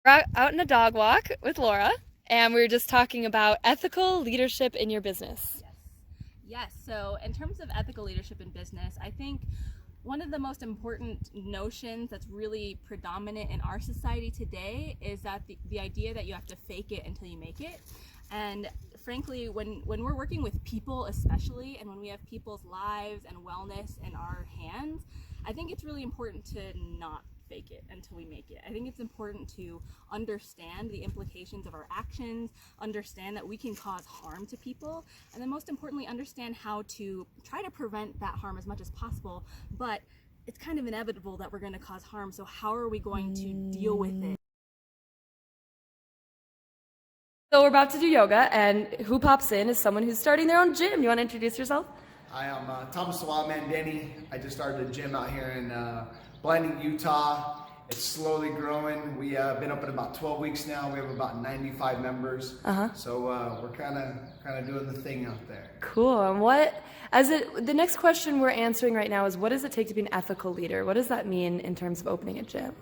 We're out on a dog walk with Laura, and we were just talking about ethical leadership in your business. Yes. Yes. So, in terms of ethical leadership in business, I think one of the most important notions that's really predominant in our society today is that the idea that you have to fake it until you make it. And frankly, when we're working with people, especially, and when we have people's lives and wellness in our hands, I think it's really important to not fake it until we make it. I think it's important to understand the implications of our actions, understand that we can cause harm to people, and then most importantly, understand how to try to prevent that harm as much as possible. But it's kind of inevitable that we're going to cause harm, so how are we going to deal with it? So we're about to do yoga, and who pops in is someone who's starting their own gym. You want to introduce yourself? Hi, I'm Thomas the Wildman Denny. I just started a gym out here in Blanding, Utah. It's slowly growing. We've been open about 12 weeks now. We have about 95 members. So we're kind of doing the thing out there. Cool. And the next question we're answering right now is, what does it take to be an ethical leader? What does that mean in terms of opening a gym?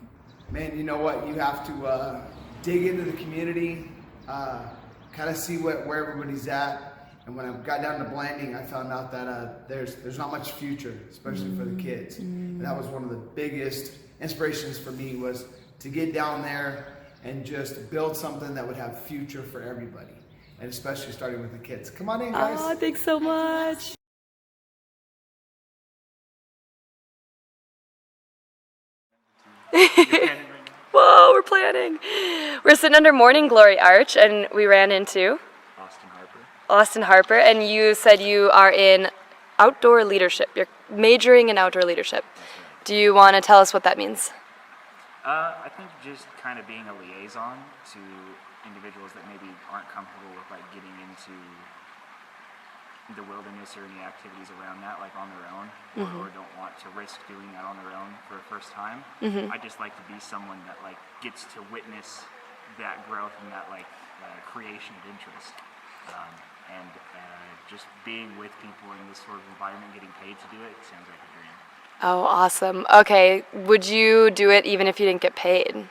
Man, you know what? You have to dig into the community, kind of see where everybody's at. And when I got down to Blanding, I found out that there's not much future, especially for the kids. And that was one of the biggest inspirations for me, was to get down there and just build something that would have future for everybody, and especially starting with the kids. Come on in, guys. Oh, thanks so much. Whoa, we're planning. We're sitting under Morning Glory Arch, and we ran into Austin Harper, and you said you are in outdoor leadership. You're majoring in outdoor leadership. Do you want to tell us what that means? I think just kind of being a liaison to individuals that maybe aren't comfortable with like getting into the wilderness or any activities around that, like on their own, or don't want to risk doing that on their own for a first time. I just like to be someone that like gets to witness that growth and that like creation of interest. And just being with people in this sort of environment, getting paid to do it, sounds like a dream. Oh, awesome. Okay, would you do it even if you didn't get paid?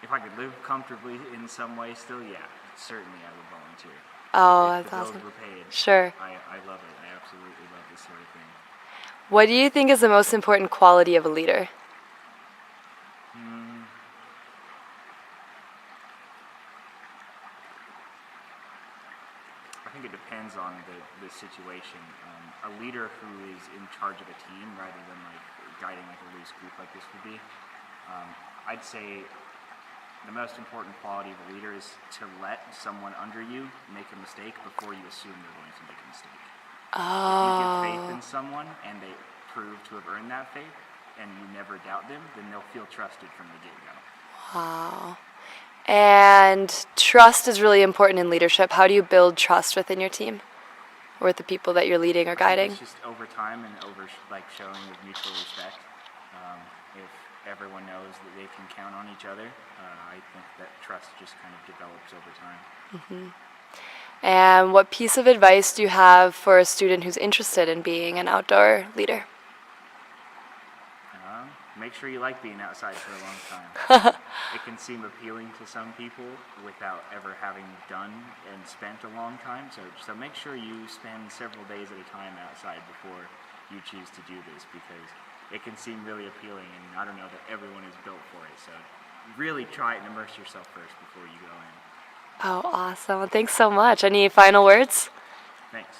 If I could live comfortably in some way still, yeah, certainly I would volunteer. Oh, If that's the bills awesome. were paid, Sure. I love it. I absolutely love this sort of thing. What do you think is the most important quality of a leader? I think it depends on the situation. A leader who is in charge of a team rather than like guiding like a loose group like this would be. I'd say the most important quality of a leader is to let someone under you make a mistake before you assume they're going to make a mistake. If you give faith in someone and they prove to have earned that faith and you never doubt them, then they'll feel trusted from the get-go. Wow. And trust is really important in leadership. How do you build trust within your team or with the people that you're leading or guiding? It's just over time and over like showing with mutual respect. If everyone knows that they can count on each other, I think that trust just kind of develops over time. And what piece of advice do you have for a student who's interested in being an outdoor leader? Make sure you like being outside for a long time. It can seem appealing to some people without ever having done and spent a long time. So make sure you spend several days at a time outside before you choose to do this, because it can seem really appealing, and I don't know that everyone is built for it. So really try it and immerse yourself first before you go in. Oh, awesome. Well, thanks so much. Any final words? Thanks.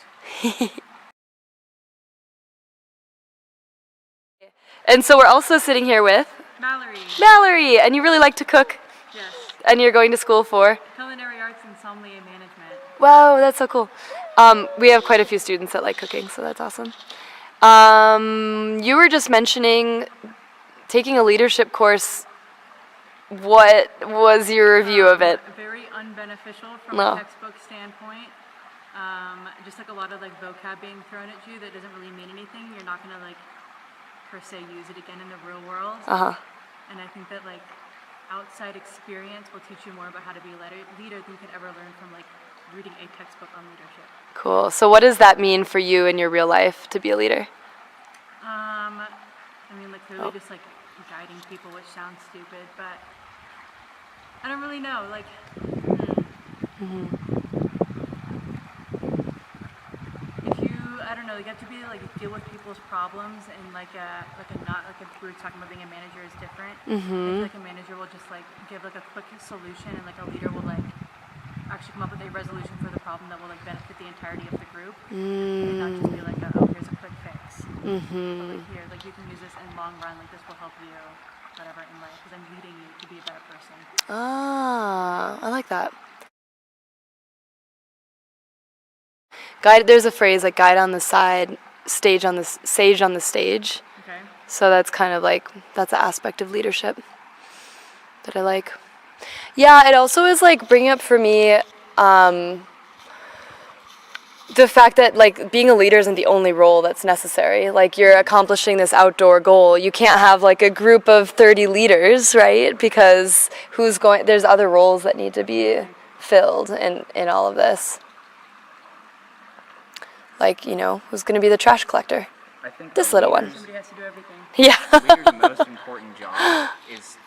And so we're also sitting here with Mallory, and you really like to cook, Yes, and you're going to school for? culinary arts and sommelier management. Wow, that's so cool. We have quite a few students that like cooking, so that's awesome. You were just mentioning taking a leadership course. What was your review of it? Very unbeneficial from No. a textbook standpoint. Just like a lot of like vocab being thrown at you that doesn't really mean anything. You're not gonna like per se use it again in the real world. And I think that like outside experience will teach you more about how to be a leader than you could ever learn from like reading a textbook on leadership. Cool. So what does that mean for you in your real life to be a leader? I mean like really just like guiding people, which sounds stupid, but I don't really know. Like, if you, I don't know, you have to be like deal with people's problems and like a not like we were talking about being a manager is different. I feel like a manager will just like give like a quick solution, and like a leader will like actually come up with a resolution for the problem that will like benefit the entirety of the group, and not just be like, oh, here's a quick fix. But like here, like you can use this in long run. Like this will help you, whatever in life, because I'm leading you to be a better person. Ah, I like that. Guide. There's a phrase like "guide on the side, sage on the stage." Okay. So that's kind of like that's an aspect of leadership that I like. Yeah, it also is like bringing up for me the fact that like being a leader isn't the only role that's necessary. Like you're accomplishing this outdoor goal. You can't have like a group of 30 leaders, right? Because there's other roles that need to be filled in all of this. Like, who's going to be the trash collector? I think This little one. Somebody has to do everything. Yeah. The leader's most important job is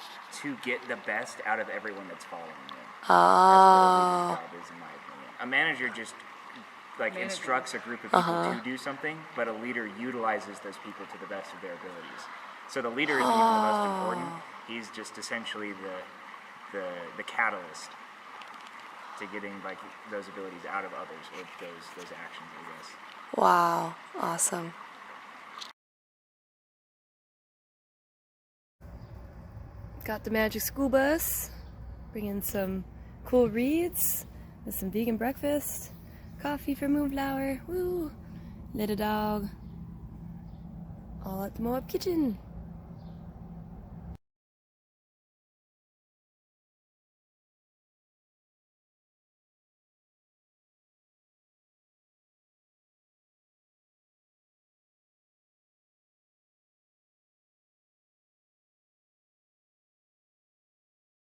to get the best out of everyone that's following them. That's what a leader's job is, in my opinion. A manager just instructs a group of people to do something, but a leader utilizes those people to the best of their abilities. So the leader isn't even the most important. He's just essentially the catalyst to getting like those abilities out of others, or those actions, I guess. Wow. Awesome. Got the magic school bus, bringing some cool reads with some vegan breakfast, coffee for Moonflower, woo, little dog, all at the Moab Kitchen.